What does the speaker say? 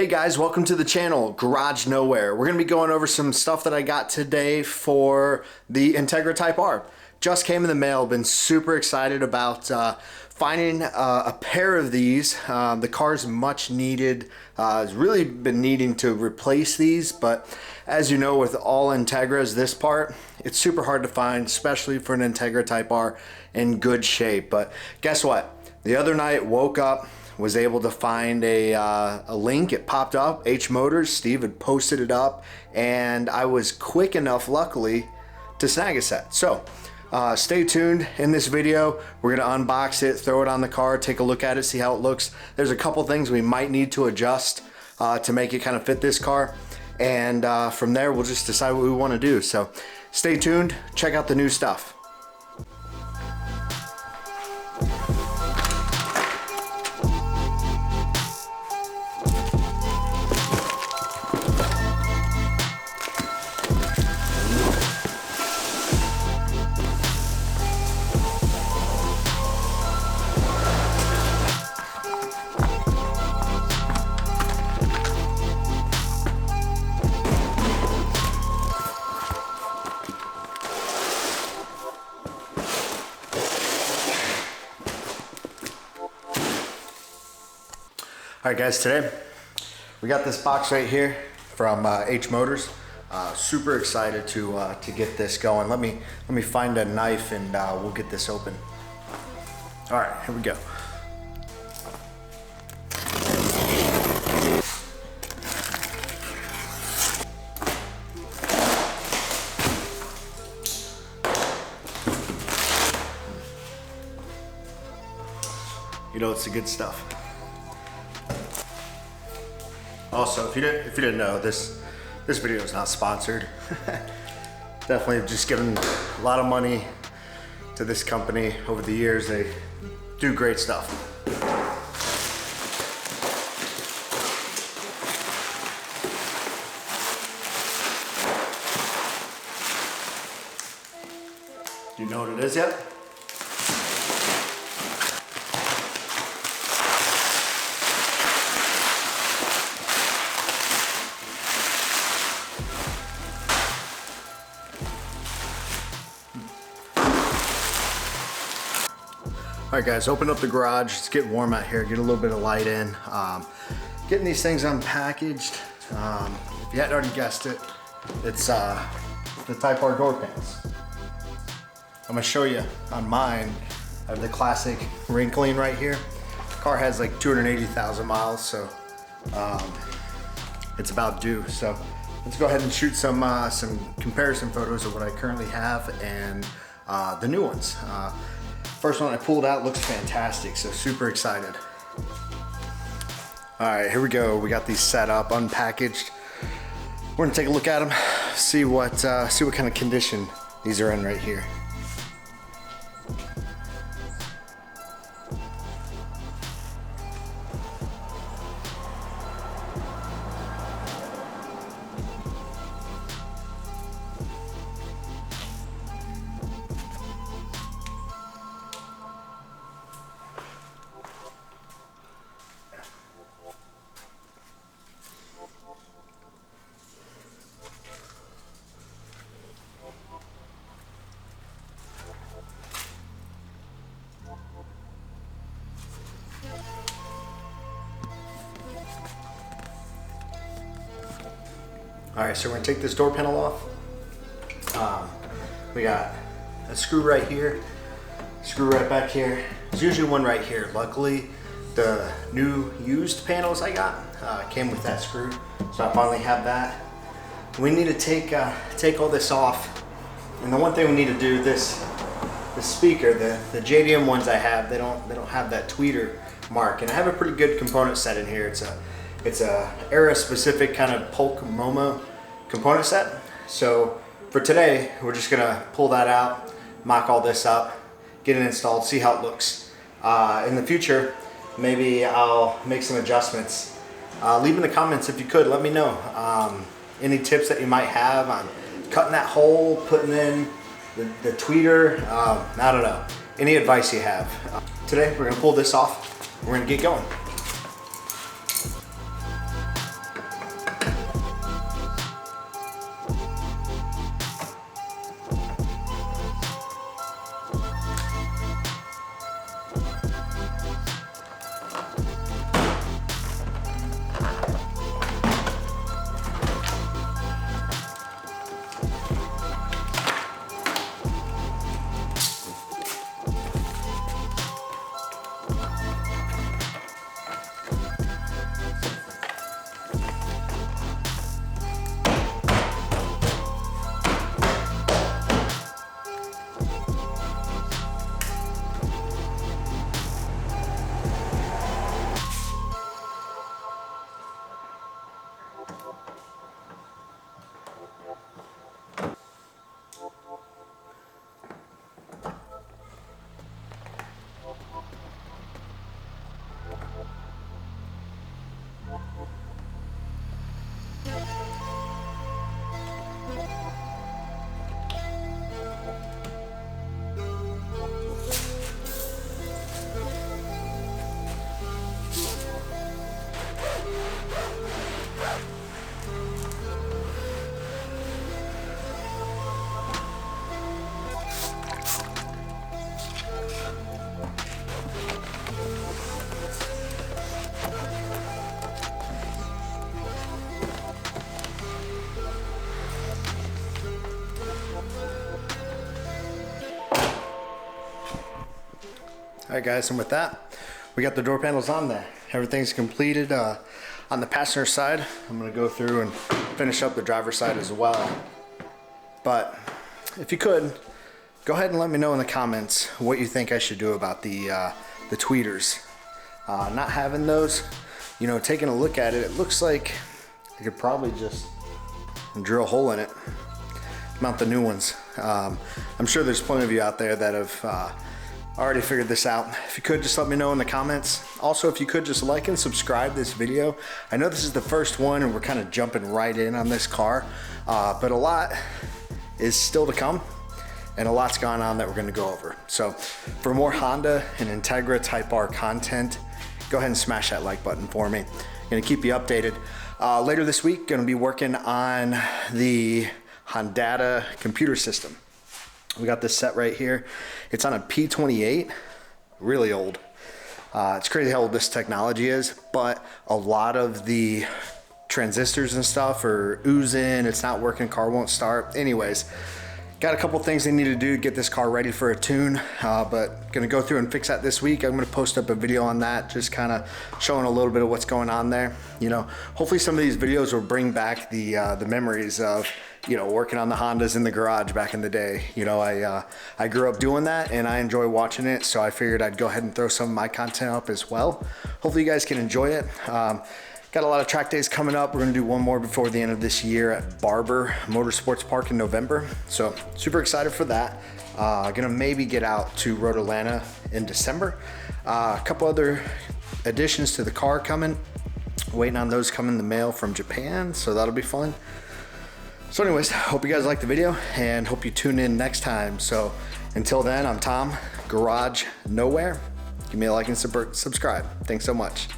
Hey guys, welcome to the channel, Garage Nowhere. We're going to be going over some stuff that I got today for the Integra Type R. Just came in the mail, been super excited about finding a pair of these. The car's much needed. It's really been needing to replace these, but as you know, with all Integras, this part, it's super hard to find, especially for an Integra Type R in good shape. But guess what? The other night, woke up, was able to find a link. It popped up, H Motors. Steve had posted it up, and I was quick enough, luckily, to snag a set. So stay tuned. In this video, we're gonna unbox it, throw it on the car, take a look at it, see how it looks. There's a couple things we might need to adjust to make it kind of fit this car, and from there we'll just decide what we want to do. So stay tuned, check out the new stuff. All right guys, today we got this box right here from H Motors. Super excited to get this going. Let me find a knife and we'll get this open. All right, here we go. You know, it's the good stuff. Also, if you didn't know, this video is not sponsored. Definitely just given a lot of money to this company over the years. They do great stuff. Do you know what it is yet? All right guys, open up the garage. It's getting warm out here. Get a little bit of light in. Getting these things unpackaged. If you hadn't already guessed it, it's the Type R door pins. I'm gonna show you on mine. I have the classic wrinkling right here. The car has like 280,000 miles, so it's about due. So let's go ahead and shoot some comparison photos of what I currently have and the new ones. First one I pulled out looks fantastic, so super excited. All right, here we go. We got these set up, unpackaged. We're gonna take a look at them, see what kind of condition these are in right here. All right, so we're gonna take this door panel off. We got a screw right here, screw right back here. There's usually one right here. Luckily, the new used panels I got came with that screw, so I finally have that. We need to take all this off, and the one thing we need to do, the speaker, the JDM ones I have, they don't have that tweeter mark, and I have a pretty good component set in here. It's a era specific kind of Polk MoMA component set. So for today, we're just gonna pull that out, mock all this up, get it installed, see how it looks. In the future, maybe I'll make some adjustments. Leave in the comments if you could, let me know. Any tips that you might have on cutting that hole, putting in the tweeter, I don't know. Any advice you have. Today, we're gonna pull this off. We're gonna get going. Alright guys, and with that, we got the door panels on there. Everything's completed on the passenger side. I'm going to go through and finish up the driver's side as well. But if you could, go ahead and let me know in the comments what you think I should do about the tweeters. Not having those, you know, taking a look at it, it looks like I could probably just drill a hole in it, mount the new ones. I'm sure there's plenty of you out there that have already figured this out. If you could, just let me know in the comments. Also, if you could just like and subscribe this video. I know this is the first one and we're kind of jumping right in on this car, but a lot is still to come and a lot's gone on that we're going to go over. So for more Honda and Integra Type R content, go ahead and smash that like button for me. I'm going to keep you updated. Later this week, going to be working on the Honda computer system. We got this set right here. It's on a P28, really old. It's crazy how old this technology is, but a lot of the transistors and stuff are oozing, it's not working, car won't start. Anyways, got a couple things they need to do to get this car ready for a tune, but gonna go through and fix that this week. I'm gonna post up a video on that, just kind of showing a little bit of what's going on there. You know, hopefully some of these videos will bring back the memories of, you know, working on the Hondas in the garage back in the day. You know, I grew up doing that and I enjoy watching it, so I figured I'd go ahead and throw some of my content up as well. Hopefully you guys can enjoy it. Got a lot of track days coming up. We're gonna do one more before the end of this year at Barber Motorsports Park in November. So super excited for that. Gonna maybe get out to Road Atlanta in December. A couple other additions to the car coming. Waiting on those coming in the mail from Japan, so that'll be fun. So anyways, hope you guys liked the video and hope you tune in next time. So until then, I'm Tom, Garage Nowhere. Give me a like and subscribe. Thanks so much.